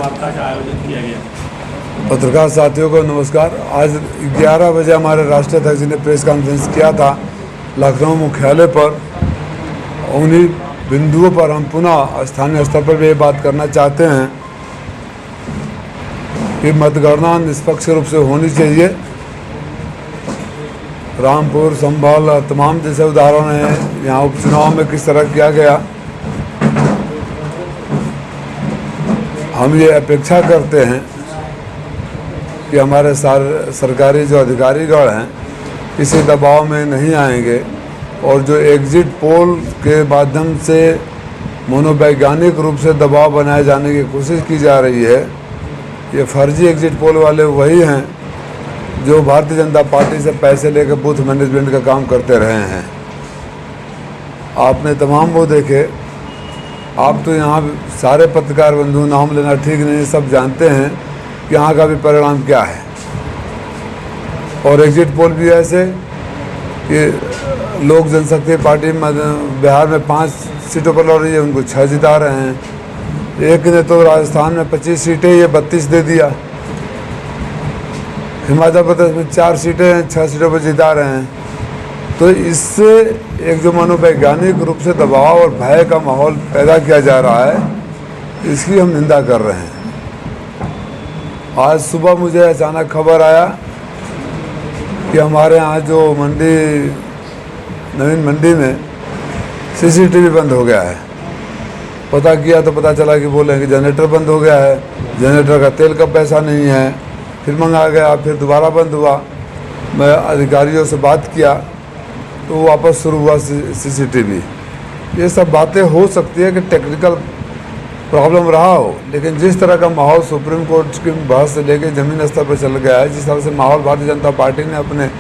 वार्ता का आयोजन किया गया। पत्रकार साथियों को नमस्कार। आज 11 बजे हमारे राष्ट्रीय अध्यक्ष जी ने प्रेस कॉन्फ्रेंस किया था लखनऊ मुख्यालय पर। उन्हीं बिंदुओं पर हम पुनः स्थानीय स्तर पर भी ये बात करना चाहते हैं कि मतगणना निष्पक्ष रूप से होनी चाहिए। रामपुर, संभल, तमाम जैसे उदाहरण हैं। यहाँ उपचुनाव में किस तरह किया गया। हम ये अपेक्षा करते हैं कि हमारे सरकारी जो अधिकारीगण हैं किसी दबाव में नहीं आएंगे और जो एग्जिट पोल के माध्यम से मनोवैज्ञानिक रूप से दबाव बनाए जाने की कोशिश की जा रही है, ये फर्जी एग्जिट पोल वाले वही हैं जो भारतीय जनता पार्टी से पैसे लेकर बूथ मैनेजमेंट का काम करते रहे हैं। आपने तमाम वो देखे। आप तो यहाँ सारे पत्रकार बंधु, नाम लेना ठीक नहीं, सब जानते हैं कि यहाँ का भी परिणाम क्या है। और एग्जिट पोल भी ऐसे कि लोक जनशक्ति पार्टी बिहार में 5 सीटों पर लड़ रही है, उनको 6 जिता रहे हैं। एक ने तो राजस्थान में 25 सीटें, ये 32 दे दिया। हिमाचल प्रदेश में 4 सीटें हैं, 6 सीटों पर जिता रहे हैं। तो इससे एक जो मनोवैज्ञानिक रूप से दबाव और भय का माहौल पैदा किया जा रहा है, इसकी हम निंदा कर रहे हैं। आज सुबह मुझे अचानक खबर आया कि हमारे यहाँ जो नवीन मंडी में सीसीटीवी बंद हो गया है। पता किया तो पता चला कि बोले कि जनरेटर बंद हो गया है, जनरेटर का तेल का पैसा नहीं है। फिर मंगा गया, फिर दोबारा बंद हुआ। मैं अधिकारियों से बात किया तो वापस शुरू हुआ सीसीटीवी। ये सब बातें हो सकती है कि टेक्निकल प्रॉब्लम रहा हो, लेकिन जिस तरह का माहौल सुप्रीम कोर्ट की बहस से लेकर ज़मीन स्तर पर चल गया है, जिस तरह से माहौल भारतीय जनता पार्टी ने अपने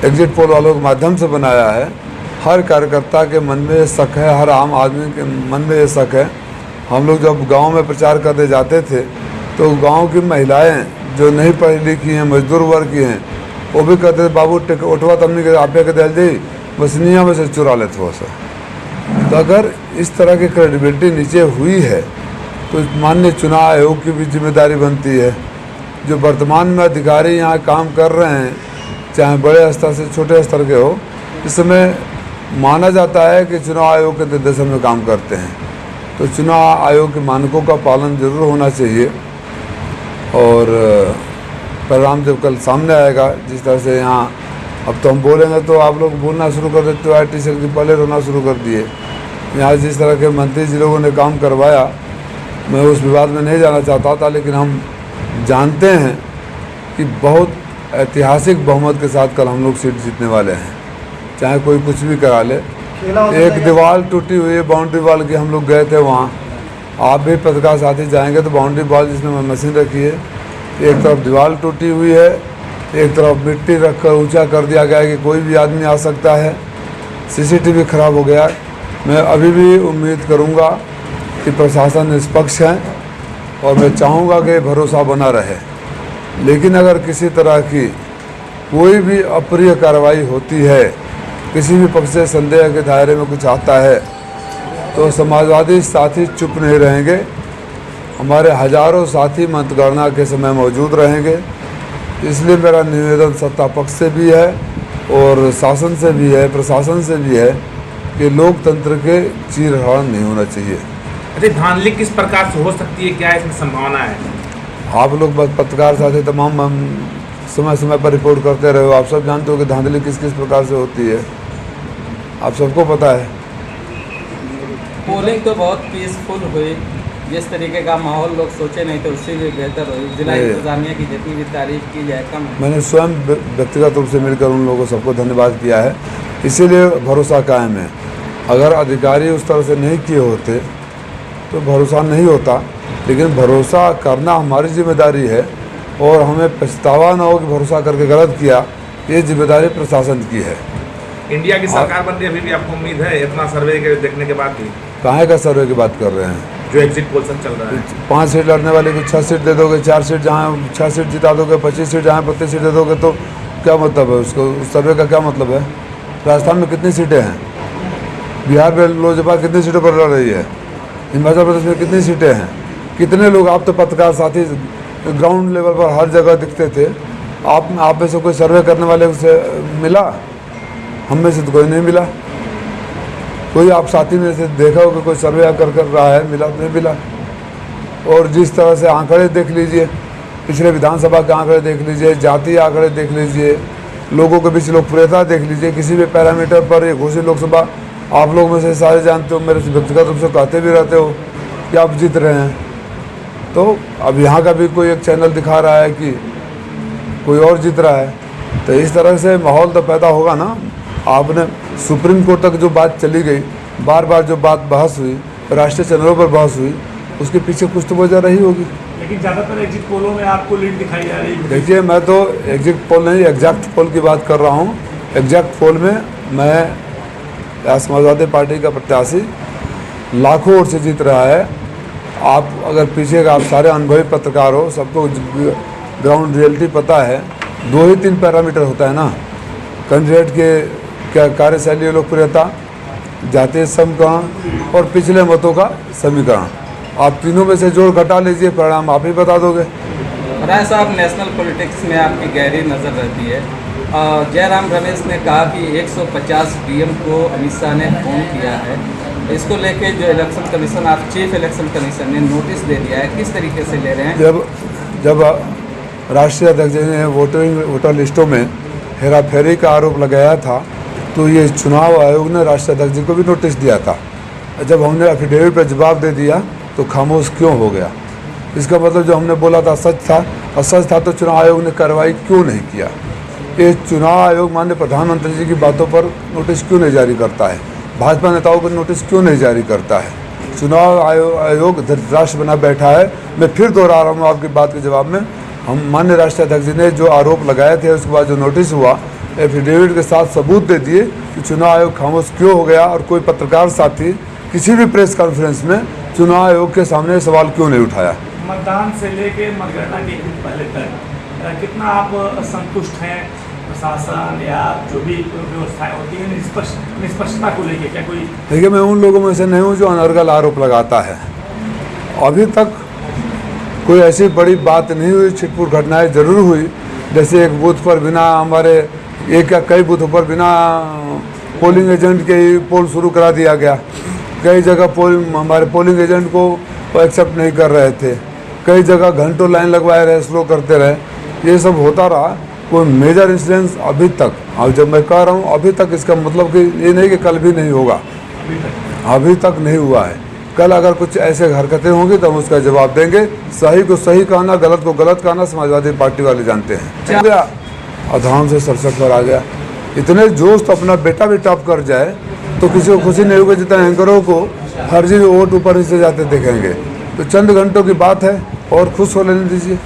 एग्जिट पोल वालों के माध्यम से बनाया है, हर कार्यकर्ता के मन में ये शक है, हर आम आदमी के मन में ये शक है। हम लोग जब गांव में प्रचार करने जाते थे तो गांव की महिलाएं जो नहीं पढ़ी लिखी हैं, मजदूर वर्ग की हैं, वो भी कहते थे बाबू उठवा तमनी के आपे के दिल दी बसनिया में से चुरा लेते हो सर। तो अगर इस तरह की क्रेडिबिलिटी नीचे हुई है तो माननीय चुनाव आयोग की भी जिम्मेदारी बनती है। जो वर्तमान में अधिकारी यहाँ काम कर रहे हैं, चाहे बड़े स्तर से छोटे स्तर के हो, इस समय माना जाता है कि चुनाव आयोग के निर्देशन में काम करते हैं। तो चुनाव आयोग के मानकों का पालन जरूर होना चाहिए। और परिणाम जब कल सामने आएगा, जिस तरह से यहाँ अब तो हम बोलेंगे तो आप लोग बोलना शुरू कर देते हो, आर्टिस्ट की पहले रोना शुरू कर दिए। यहाँ जिस तरह के मंत्री जी लोगों ने काम करवाया, मैं उस विवाद में नहीं जाना चाहता था, लेकिन हम जानते हैं कि बहुत ऐतिहासिक बहुमत के साथ कल हम लोग सीट जीतने वाले हैं, चाहे कोई कुछ भी करा ले। एक दीवार टूटी हुई है, बाउंड्री वॉल की, हम लोग गए थे वहाँ। आप भी पत्रकार साथी जाएंगे तो बाउंड्री वॉल जिसमें मशीन रखी है, एक तरफ दीवार टूटी हुई है, एक तरफ मिट्टी रखकर ऊंचा कर दिया गया है कि कोई भी आदमी आ सकता है। सीसीटीवी खराब हो गया। मैं अभी भी उम्मीद करूंगा कि प्रशासन निष्पक्ष है और मैं चाहूँगा कि भरोसा बना रहे। लेकिन अगर किसी तरह की कोई भी अप्रिय कार्रवाई होती है, किसी भी पक्ष से संदेह के दायरे में कुछ आता है, तो समाजवादी साथी चुप नहीं रहेंगे। हमारे हजारों साथी मतगणना के समय मौजूद रहेंगे। इसलिए मेरा निवेदन सत्ता पक्ष से भी है और शासन से भी है, प्रशासन से भी है कि लोकतंत्र के चीरहरण नहीं होना चाहिए। अच्छा, धांधली किस प्रकार से हो सकती है, क्या इसमें संभावना है? आप लोग पत्रकार साथी तमाम समय समय पर रिपोर्ट करते रहे हो। आप सब जानते हो कि धांधली किस किस प्रकार से होती है, आप सबको पता है। पोलिंग तो बहुत पीसफुल हुई, जिस तरीके का माहौल लोग सोचे नहीं थे उससे भी बेहतर हुई। जिला इंतजामिया की जितनी भी तारीफ की जाए कम है। मैंने स्वयं व्यक्तिगत रूप से मिलकर उन लोगों को सबको धन्यवाद किया है, इसीलिए भरोसा कायम है। अगर अधिकारी उस तरह से नहीं किए होते तो भरोसा नहीं होता, लेकिन भरोसा करना हमारी जिम्मेदारी है और हमें पछतावा न हो कि भरोसा करके गलत किया। ये जिम्मेदारी प्रशासन की है। इंडिया की सरकार बनने अभी भी आपको उम्मीद है, इतना सर्वे के देखने के बाद भी? कहाँ का सर्वे की बात कर रहे हैं? जो एग्जिट पोल सब चल रहा है। 5 सीट लड़ने वाले को 6 सीट दे दोगे, 4 सीट जहाँ 6 सीट जिता दोगे, 25 सीट जहाँ 32 सीट दे दोगे, तो क्या मतलब है उसको? उस सर्वे का क्या मतलब है? राजस्थान में कितनी सीटें हैं? बिहार में लोजपा कितनी सीटों पर लड़ रही है? हिमाचल प्रदेश में कितनी सीटें हैं? कितने लोग, आप तो पत्रकार साथी ग्राउंड लेवल पर हर जगह दिखते थे, आप में से कोई सर्वे करने वाले से मिला? हम में से तो कोई नहीं मिला। कोई आप साथी में से देखा हो कि कोई सर्वे कर रहा है? मिला? नहीं मिला। और जिस तरह से आंकड़े देख लीजिए, पिछले विधानसभा के आंकड़े देख लीजिए, जातीय आंकड़े देख लीजिए, लोगों के बीच लोकप्रियता देख लीजिए, किसी भी पैरामीटर पर ये घोषित लोकसभा, आप लोग में से सारे जानते हो, मेरे से व्यक्तिगत रूप से कहते भी रहते हो कि आप जीत रहे हैं। तो अब यहाँ का भी कोई एक चैनल दिखा रहा है कि कोई और जीत रहा है, तो इस तरह से माहौल तो पैदा होगा ना। आपने सुप्रीम कोर्ट तक जो बात चली गई, बार बार जो बात बहस हुई, राष्ट्रीय चैनलों पर बहस हुई, उसके पीछे कुछ तो वजह रही होगी। लेकिन ज़्यादातर एग्जिट पोलों में आपको लीड दिखाई जा रही है। देखिए, मैं तो एग्जिट पोल नहीं, एग्जैक्ट पोल की बात कर रहा हूँ। एग्जैक्ट पोल में मैं समाजवादी पार्टी का प्रत्याशी लाखों वोट से जीत रहा है। आप अगर पीछे का, आप सारे अनुभवी पत्रकार हो, सबको ग्राउंड रियलिटी पता है। 2 ही 3 पैरामीटर होता है ना, कैंडिडेट के क्या कार्यशैली, लोकप्रियता, जातीय समीकरण और पिछले मतों का समीकरण। आप तीनों में से जोड़ घटा लीजिए, परिणाम आप ही बता दोगे। राय साहब, नेशनल पॉलिटिक्स में आपकी गहरी नज़र रहती है। जयराम रमेश ने कहा कि 150 डीएम को अमित शाह ने फोन किया है। इसको लेके जो इलेक्शन कमीशन, आप चीफ इलेक्शन कमीशन ने नोटिस दे दिया है, किस तरीके से ले रहे हैं? जब राष्ट्रीय अध्यक्ष ने वोटर लिस्टों में हेराफेरी का आरोप लगाया था, तो ये चुनाव आयोग ने राष्ट्रीय अध्यक्ष जी को भी नोटिस दिया था। जब हमने एफिडेविट पर जवाब दे दिया तो खामोश क्यों हो गया? इसका मतलब जो हमने बोला था सच था, और सच था तो चुनाव आयोग ने कार्रवाई क्यों नहीं किया? ये चुनाव आयोग माननीय प्रधानमंत्री जी की बातों पर नोटिस क्यों नहीं जारी करता है? भाजपा नेताओं पर नोटिस क्यों नहीं जारी करता है? चुनाव आयोग धृतराष्ट्र बना बैठा है। मैं फिर दोहरा रहा हूँ आपकी बात के जवाब में, हम माननीय राष्ट्रीय अध्यक्ष जी ने जो आरोप लगाए थे, उसके बाद जो नोटिस हुआ, एफिडेविट के साथ सबूत दे दिए कि चुनाव आयोग खामोश क्यों हो गया, और कोई पत्रकार साथी किसी भी प्रेस कॉन्फ्रेंस में चुनाव आयोग के सामने सवाल क्यों नहीं उठाया। मतदान से लेके मतगणना के दिन पहले तक कितना आप संतुष्ट हैं प्रशासन या जो भी व्यवस्थाएं होती हैं निष्पक्षता को लेके? क्या कोई? देखिए, मैं उन लोगों में से नहीं हूँ जो अनर्गल आरोप लगाता है। अभी तक कोई ऐसी बड़ी बात नहीं हुई। छिटपुट घटनाएं जरूर हुई, जैसे एक बूथ पर बिना हमारे एक या कई बूथों पर बिना पोलिंग एजेंट के ही पोल शुरू करा दिया गया। कई जगह हमारे पोलिंग एजेंट को एक्सेप्ट नहीं कर रहे थे। कई जगह घंटों लाइन लगवाए रहे, स्लो करते रहे। ये सब होता रहा। कोई मेजर इंसिडेंस अभी तक, और जब मैं कह रहा हूँ अभी तक, इसका मतलब कि ये नहीं कि कल भी नहीं होगा। अभी तक नहीं हुआ है। कल अगर कुछ ऐसे हरकतें होंगी तो हम उसका जवाब देंगे। सही को सही कहना, गलत को गलत कहना समाजवादी पार्टी वाले जानते हैं। गया अधाम से 67 पर आ गया। इतने जोश तो अपना बेटा भी टॉप कर जाए तो किसी को खुशी नहीं होगी, जितना एंकरों को फर्जी वोट ऊपर नीचे जाते देखेंगे। तो चंद घंटों की बात है और खुश हो लेने दीजिए।